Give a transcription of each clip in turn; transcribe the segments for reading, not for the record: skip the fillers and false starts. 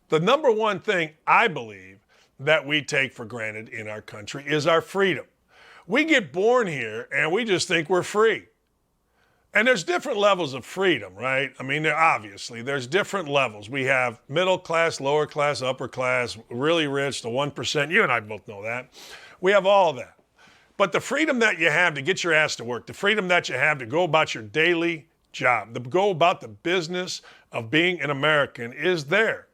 The number one thing I believe that we take for granted in our country is our freedom. We get born here and we just think we're free. And there's different levels of freedom, right? I mean, there's different levels. We have middle class, lower class, upper class, really rich, the 1%. You and I both know that. We have all of that. But the freedom that you have to get your ass to work, the freedom that you have to go about your daily job, to go about the business of being an American is there.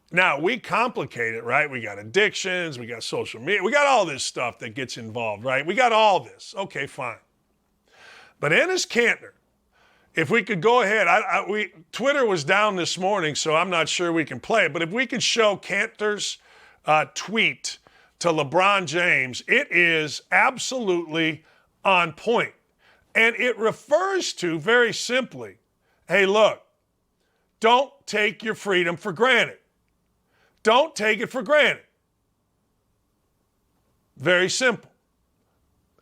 Now, we complicate it, right? We got addictions, we got social media, we got all this stuff that gets involved, right? We got all this. Okay, fine. But Enes Kanter, if we could go ahead, Twitter was down this morning, so I'm not sure we can play it, but if we could show Kanter's tweet to LeBron James, it is absolutely on point. And it refers to, very simply, hey, look, don't take your freedom for granted. Don't take it for granted. Very simple.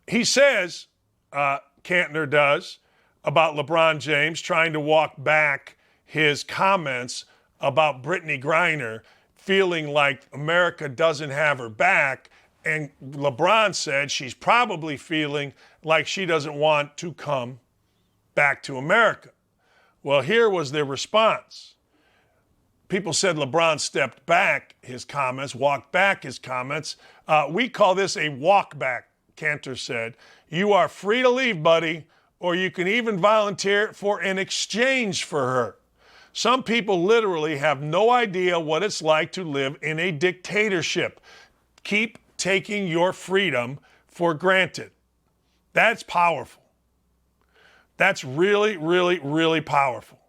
He says, Kanter does, about LeBron James trying to walk back his comments about Brittany Griner feeling like America doesn't have her back. And LeBron said she's probably feeling like she doesn't want to come back to America. Well, here was their response. People said LeBron stepped back his comments, walked back his comments. We call this a walk back, Kanter said. You are free to leave, buddy, or you can even volunteer for an exchange for her. Some people literally have no idea what it's like to live in a dictatorship. Keep taking your freedom for granted. That's powerful. That's really, really, really powerful.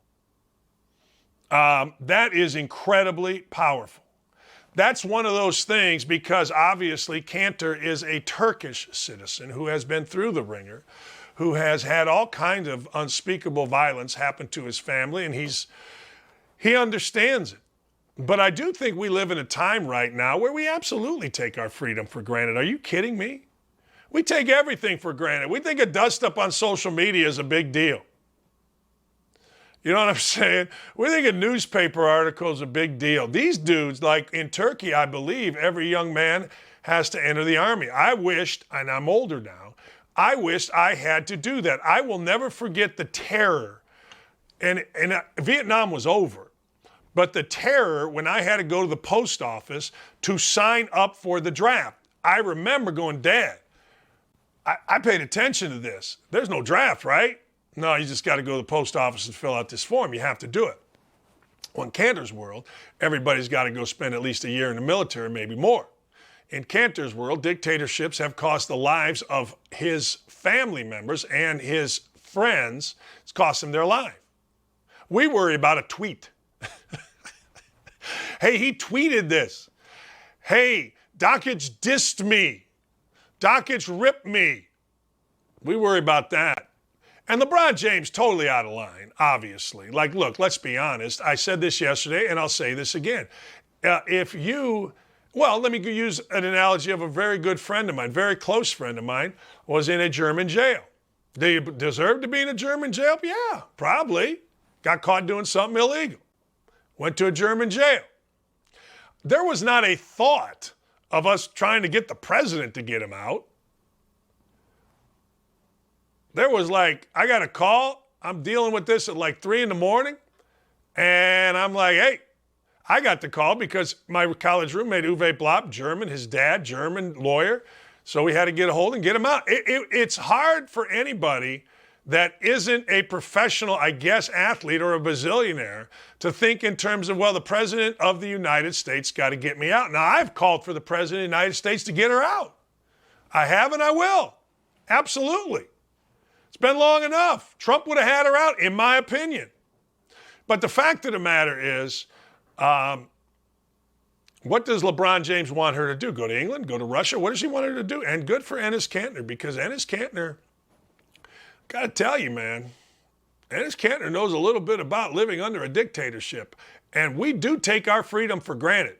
That is incredibly powerful. That's one of those things because obviously Kanter is a Turkish citizen who has been through the ringer, who has had all kinds of unspeakable violence happen to his family, and he understands it. But I do think we live in a time right now where we absolutely take our freedom for granted. Are you kidding me? We take everything for granted. We think a dust up on social media is a big deal. You know what I'm saying? We think a newspaper article is a big deal. These dudes, like in Turkey, I believe every young man has to enter the army. I wished, and I'm older now, I wished I had to do that. I will never forget the terror. And Vietnam was over. But the terror when I had to go to the post office to sign up for the draft. I remember going, Dad, I paid attention to this. There's no draft, right? No, you just got to go to the post office and fill out this form. You have to do it. Well, in Kanter's world, everybody's got to go spend at least a year in the military, maybe more. In Kanter's world, dictatorships have cost the lives of his family members and his friends. It's cost them their life. We worry about a tweet. Hey, he tweeted this. Hey, Dakich dissed me. Dakich ripped me. We worry about that. And LeBron James, totally out of line, obviously. Like, look, let's be honest. I said this yesterday, and I'll say this again. Let me use an analogy of a very good friend of mine, very close friend of mine, was in a German jail. Do you deserve to be in a German jail? Yeah, probably. Got caught doing something illegal. Went to a German jail. There was not a thought of us trying to get the president to get him out. There was like, I got a call. I'm dealing with this at like 3 a.m. And I'm like, hey, I got the call because my college roommate, Uwe Blopp, German, his dad, German lawyer. So we had to get a hold and get him out. It's hard for anybody that isn't a professional, I guess, athlete or a bazillionaire to think in terms of, well, the president of the United States got to get me out. Now, I've called for the president of the United States to get her out. I have and I will. Absolutely. It's been long enough. Trump would have had her out, in my opinion. But the fact of the matter is, what does LeBron James want her to do? Go to England? Go to Russia? What does he want her to do? And good for Enes Kanter, because Enes Kanter, got to tell you, man, Enes Kanter knows a little bit about living under a dictatorship. And we do take our freedom for granted.